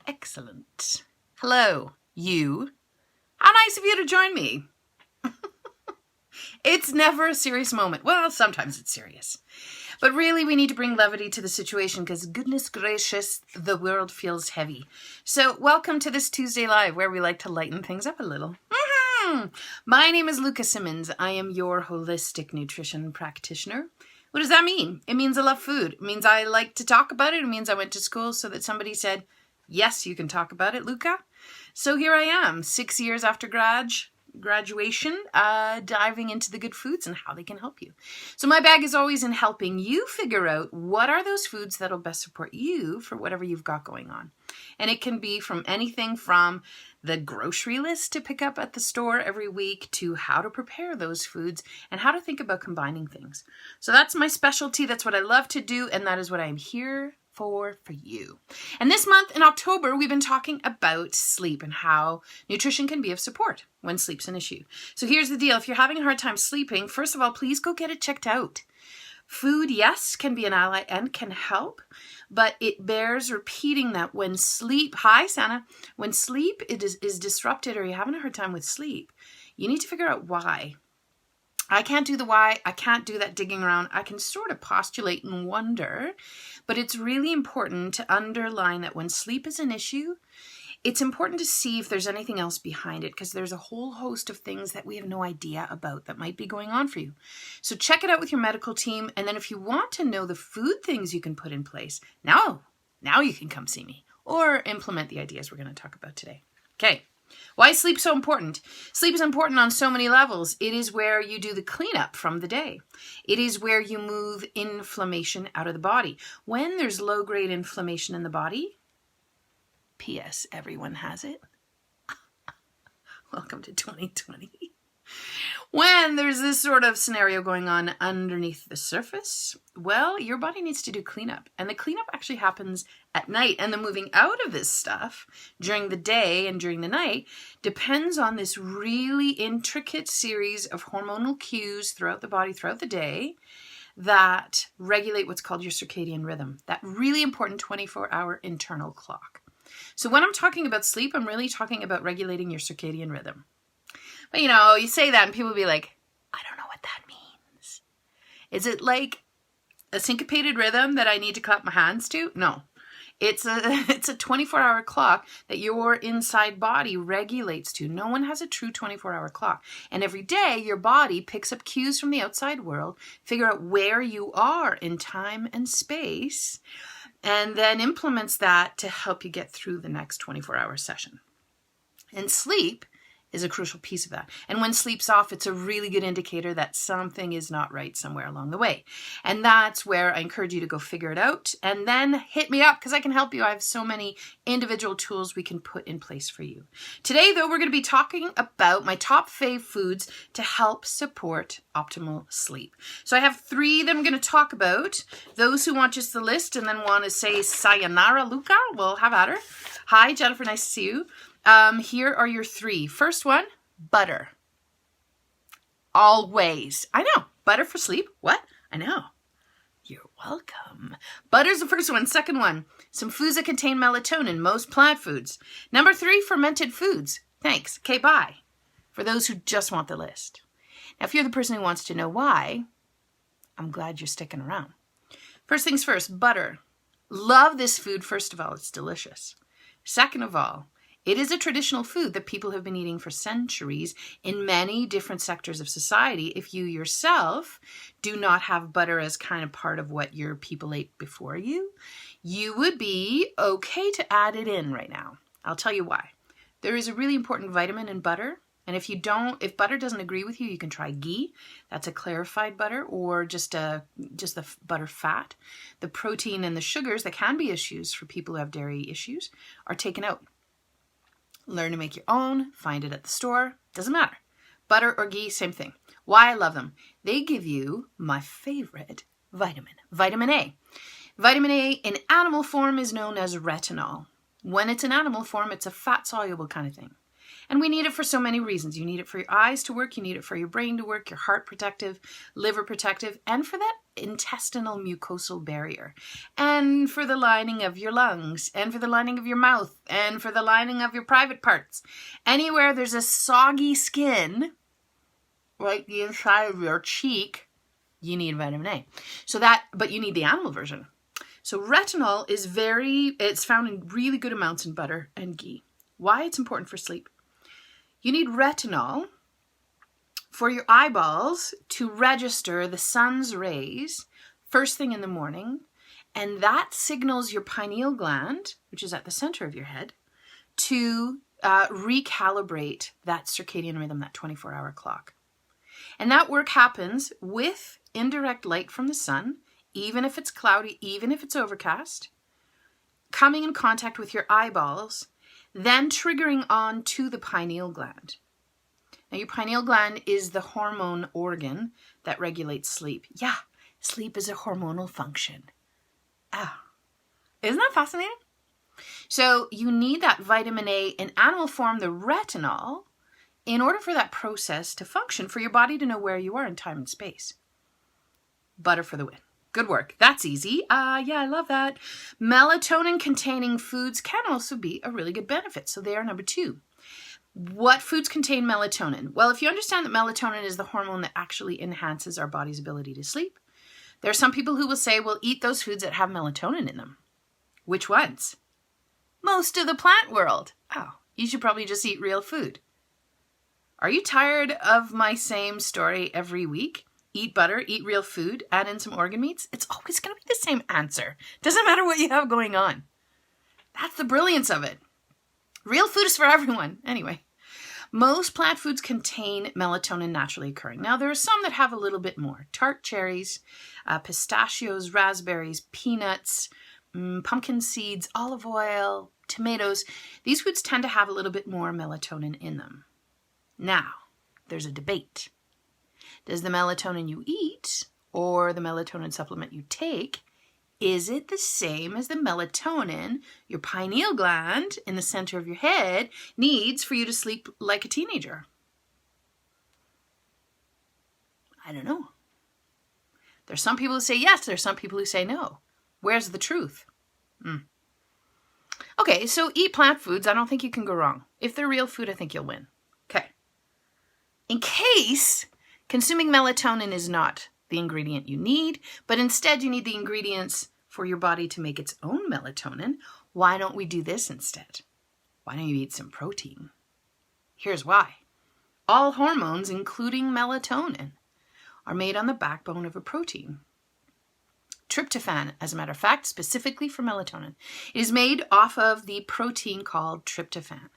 Excellent. Hello, you. How nice of you to join me. It's never a serious moment. Well, sometimes it's serious. But really, we need to bring levity to the situation because goodness gracious, the world feels heavy. So welcome to this Tuesday Live where we like to lighten things up a little. My name is Luca Simmons. I am your holistic nutrition practitioner. What does that mean? It means I love food. It means I like to talk about it. It means I went to school so that somebody said, yes, you can talk about it, Luca. So here I am, 6 years after graduation, diving into the good foods and how they can help you. So my bag is always in helping you figure out what are those foods that'll best support you for whatever you've got going on. And it can be from anything from the grocery list to pick up at the store every week to how to prepare those foods and how to think about combining things. So that's my specialty. That's what I love to do. And that is what I'm here for you. And this month in October, we've been talking about sleep and how nutrition can be of support when sleep's an issue. So here's the deal. If you're having a hard time sleeping, first of all, please go get it checked out. Food, yes, can be an ally and can help, but it bears repeating that when sleep, hi Santa, when sleep is disrupted or you're having a hard time with sleep, you need to figure out why. I can't do the why. I can't do that digging around. I can sort of postulate and wonder, but it's really important to underline that when sleep is an issue, it's important to see if there's anything else behind it because there's a whole host of things that we have no idea about that might be going on for you. So check it out with your medical team. And then if you want to know the food things you can put in place, now you can come see me or implement the ideas we're going to talk about today. Okay. Why is sleep so important? Sleep is important on so many levels. It is where you do the cleanup from the day. It is where you move inflammation out of the body. When there's low-grade inflammation in the body, P.S. everyone has it. Welcome to 2020. When there's this sort of scenario going on underneath the surface, well, your body needs to do cleanup. And the cleanup actually happens at night. And the moving out of this stuff during the day and during the night depends on this really intricate series of hormonal cues throughout the body, throughout the day, that regulate what's called your circadian rhythm, that really important 24-hour internal clock. So when I'm talking about sleep, I'm really talking about regulating your circadian rhythm. But you say that and people will be like, I don't know what that means. Is it like a syncopated rhythm that I need to clap my hands to? No. It's a 24-hour clock that your inside body regulates to. No one has a true 24-hour clock. And every day your body picks up cues from the outside world, figure out where you are in time and space, and then implements that to help you get through the next 24-hour session. And sleep is a crucial piece of that. And when sleep's off, it's a really good indicator that something is not right somewhere along the way. And that's where I encourage you to go figure it out and then hit me up because I can help you. I have so many individual tools we can put in place for you. Today, though, we're going to be talking about my top fave foods to help support optimal sleep. So I have 3 that I'm going to talk about. Those who want just the list and then want to say sayonara, Luca, we'll have at her. Hi, Jennifer. Nice to see you. Here are your 3. First one, butter. Always. I know. Butter for sleep? What? I know. You're welcome. Butter's the first one. Second one, some foods that contain melatonin, most plant foods. Number 3, fermented foods. Thanks. Okay, bye. For those who just want the list. Now, if you're the person who wants to know why, I'm glad you're sticking around. First things first, butter. Love this food. First of all, it's delicious. Second of all, it is a traditional food that people have been eating for centuries in many different sectors of society. If you yourself do not have butter as kind of part of what your people ate before you, you would be okay to add it in right now. I'll tell you why. There is a really important vitamin in butter. And if butter doesn't agree with you, you can try ghee. That's a clarified butter or just the butter fat. The protein and the sugars that can be issues for people who have dairy issues are taken out. Learn to make your own, find it at the store, doesn't matter. Butter or ghee, same thing. Why I love them. They give you my favorite vitamin, vitamin A. Vitamin A in animal form is known as retinol. When it's in animal form, it's a fat-soluble kind of thing. And we need it for so many reasons. You need it for your eyes to work, you need it for your brain to work, your heart protective, liver protective, and for that intestinal mucosal barrier, and for the lining of your lungs, and for the lining of your mouth, and for the lining of your private parts. Anywhere there's a soggy skin, like the inside of your cheek, you need vitamin A. But you need the animal version. So retinol it's found in really good amounts in butter and ghee. Why it's important for sleep? You need retinol for your eyeballs to register the sun's rays first thing in the morning, and that signals your pineal gland, which is at the center of your head, to recalibrate that circadian rhythm, that 24-hour clock. And that work happens with indirect light from the sun, even if it's cloudy, even if it's overcast, coming in contact with your eyeballs, then triggering on to the pineal gland. Now, your pineal gland is the hormone organ that regulates sleep. Yeah, sleep is a hormonal function. Isn't that fascinating? So you need that vitamin A in animal form, the retinol, in order for that process to function, for your body to know where you are in time and space. Butter for the win. Good work. That's easy. Yeah, I love that. Melatonin-containing foods can also be a really good benefit. So they are number 2. What foods contain melatonin? Well, if you understand that melatonin is the hormone that actually enhances our body's ability to sleep, there are some people who will say, well, eat those foods that have melatonin in them. Which ones? Most of the plant world. Oh, you should probably just eat real food. Are you tired of my same story every week? Eat butter, eat real food, add in some organ meats. It's always going to be the same answer. Doesn't matter what you have going on. That's the brilliance of it. Real food is for everyone. Anyway, most plant foods contain melatonin naturally occurring. Now, there are some that have a little bit more. Tart cherries, pistachios, raspberries, peanuts, pumpkin seeds, olive oil, tomatoes. These foods tend to have a little bit more melatonin in them. Now, there's a debate. Does the melatonin you eat or the melatonin supplement you take, is it the same as the melatonin your pineal gland in the center of your head needs for you to sleep like a teenager? I don't know. There's some people who say yes, there's some people who say no. Where's the truth? Okay, so eat plant foods. I don't think you can go wrong. If they're real food, I think you'll win. Okay. In case consuming melatonin is not the ingredient you need, but instead you need the ingredients for your body to make its own melatonin, why don't we do this instead? Why don't you eat some protein? Here's why. All hormones, including melatonin, are made on the backbone of a protein. Tryptophan, as a matter of fact, specifically for melatonin, is made off of the protein called tryptophan.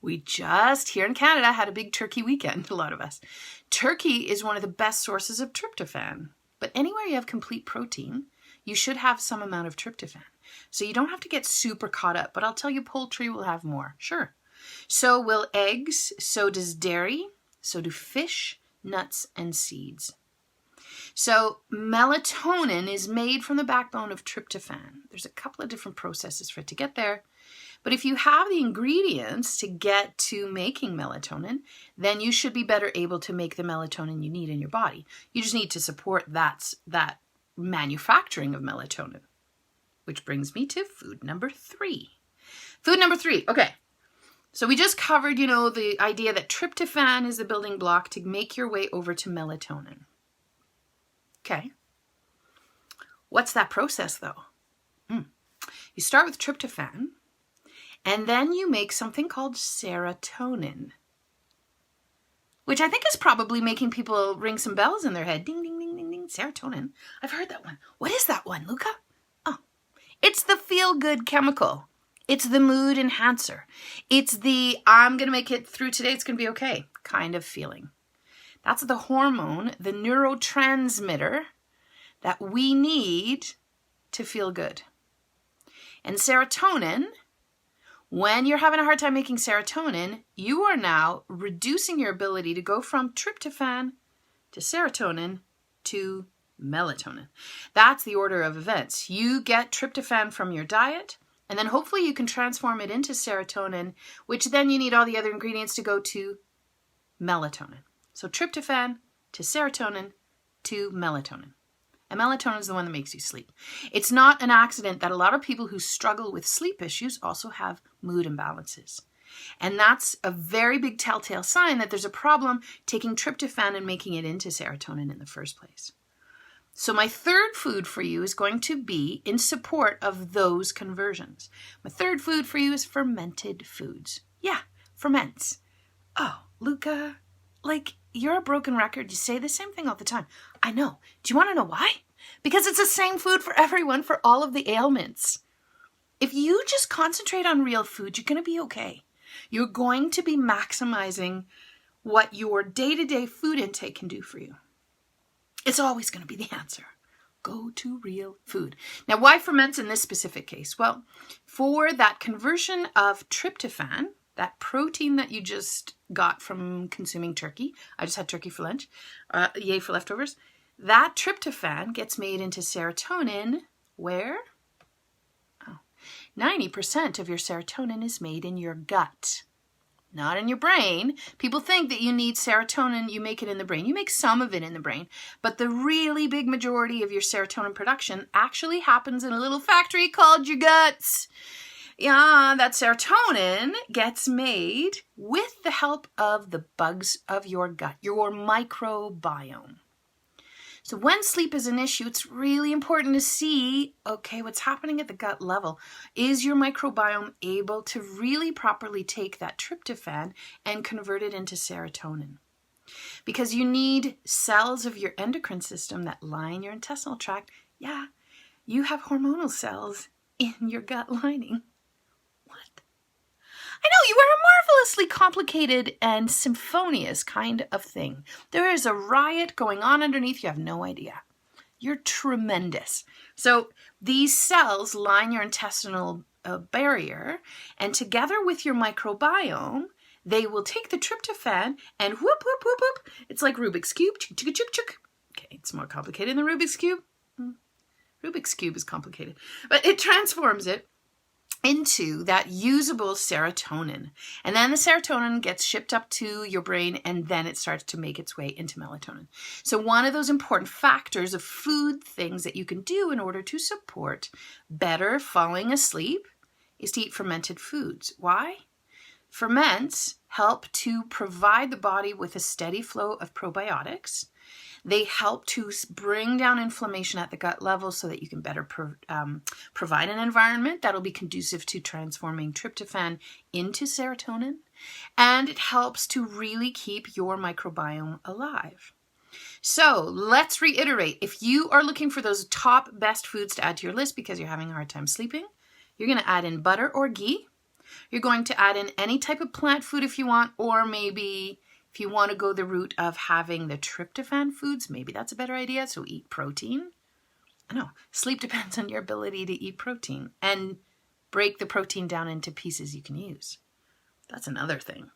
We just, here in Canada, had a big turkey weekend, a lot of us. Turkey is one of the best sources of tryptophan. But anywhere you have complete protein, you should have some amount of tryptophan. So you don't have to get super caught up, but I'll tell you poultry will have more. Sure. So will eggs, so does dairy, so do fish, nuts, and seeds. So melatonin is made from the backbone of tryptophan. There's a couple of different processes for it to get there. But if you have the ingredients to get to making melatonin, then you should be better able to make the melatonin you need in your body. You just need to support that manufacturing of melatonin. Which brings me to food number 3. Food number 3. Okay. So we just covered, the idea that tryptophan is the building block to make your way over to melatonin. Okay. What's that process, though? You start with tryptophan, and then you make something called serotonin, which I think is probably making people ring some bells in their head. Ding, ding, ding, ding, ding. Serotonin. I've heard that one. What is that one, Luca? Oh, it's the feel-good chemical. It's the mood enhancer. It's the, I'm going to make it through today, it's going to be okay kind of feeling. That's the hormone, the neurotransmitter that we need to feel good. And serotonin, when you're having a hard time making serotonin, you are now reducing your ability to go from tryptophan to serotonin to melatonin. That's the order of events. You get tryptophan from your diet, and then hopefully you can transform it into serotonin, which then you need all the other ingredients to go to melatonin. So tryptophan to serotonin to melatonin. And melatonin is the one that makes you sleep. It's not an accident that a lot of people who struggle with sleep issues also have mood imbalances. And that's a very big telltale sign that there's a problem taking tryptophan and making it into serotonin in the first place. So my third food for you is going to be in support of those conversions. My third food for you is fermented foods. Yeah, ferments. Oh, Luca, like you're a broken record. You say the same thing all the time. I know. Do you want to know why? Because it's the same food for everyone for all of the ailments. If you just concentrate on real food, you're going to be okay. You're going to be maximizing what your day-to-day food intake can do for you. It's always going to be the answer. Go to real food. Now, why ferments in this specific case? Well, for that conversion of tryptophan, that protein that you just got from consuming turkey, I just had turkey for lunch, yay for leftovers, that tryptophan gets made into serotonin where? 90% of your serotonin is made in your gut, not in your brain. People think that you need serotonin, you make it in the brain. You make some of it in the brain, but the really big majority of your serotonin production actually happens in a little factory called your guts. Yeah, that serotonin gets made with the help of the bugs of your gut, your microbiome. So when sleep is an issue, it's really important to see, okay, what's happening at the gut level. Is your microbiome able to really properly take that tryptophan and convert it into serotonin? Because you need cells of your endocrine system that line your intestinal tract. Yeah, you have hormonal cells in your gut lining. I know, you are a marvelously complicated and symphonious kind of thing. There is a riot going on underneath. You have no idea. You're tremendous. So these cells line your intestinal barrier, and together with your microbiome, they will take the tryptophan and whoop, whoop, whoop, whoop. It's like Rubik's Cube. Chuk, chuk, chuk, chuk. Okay, it's more complicated than Rubik's Cube. Rubik's Cube is complicated, but it transforms it into that usable serotonin. And then the serotonin gets shipped up to your brain, and then it starts to make its way into melatonin. So one of those important factors of food things that you can do in order to support better falling asleep is to eat fermented foods. Why? Ferments help to provide the body with a steady flow of probiotics. They help to bring down inflammation at the gut level so that you can better provide an environment that'll be conducive to transforming tryptophan into serotonin. And it helps to really keep your microbiome alive. So let's reiterate. If you are looking for those top best foods to add to your list because you're having a hard time sleeping, you're going to add in butter or ghee. You're going to add in any type of plant food if you want, or maybe if you want to go the route of having the tryptophan foods, maybe that's a better idea. So eat protein. I know, sleep depends on your ability to eat protein and break the protein down into pieces you can use. That's another thing.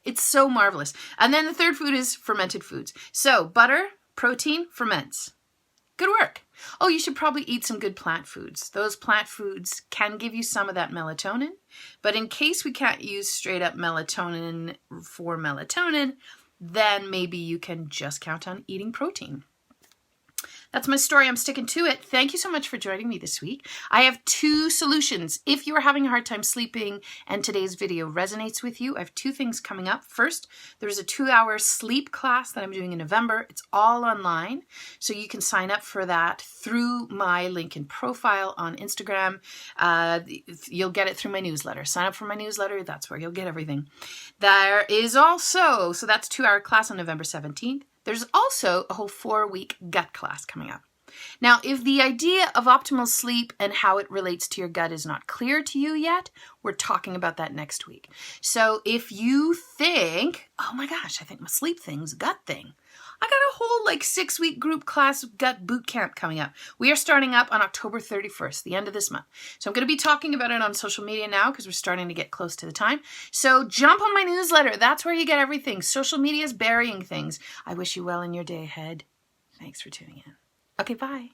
It's so marvelous. And then the third food is fermented foods. So butter, protein, ferments. Good work. Oh, you should probably eat some good plant foods. Those plant foods can give you some of that melatonin, but in case we can't use straight up melatonin for melatonin, then maybe you can just count on eating protein. That's my story. I'm sticking to it. Thank you so much for joining me this week. I have 2 solutions. If you are having a hard time sleeping and today's video resonates with you, I have 2 things coming up. First, there's a 2-hour sleep class that I'm doing in November. It's all online, so you can sign up for that through my link in profile on Instagram. You'll get it through my newsletter. Sign up for my newsletter. That's where you'll get everything. There is also, so that's 2-hour class on November 17th. There's also a whole 4-week gut class coming up. Now, if the idea of optimal sleep and how it relates to your gut is not clear to you yet, we're talking about that next week. So if you think, oh my gosh, I think my sleep thing's a gut thing, I got a whole 6-week group class gut boot camp coming up. We are starting up on October 31st, the end of this month. So I'm going to be talking about it on social media now because we're starting to get close to the time. So jump on my newsletter. That's where you get everything. Social media is burying things. I wish you well in your day ahead. Thanks for tuning in. Okay, bye.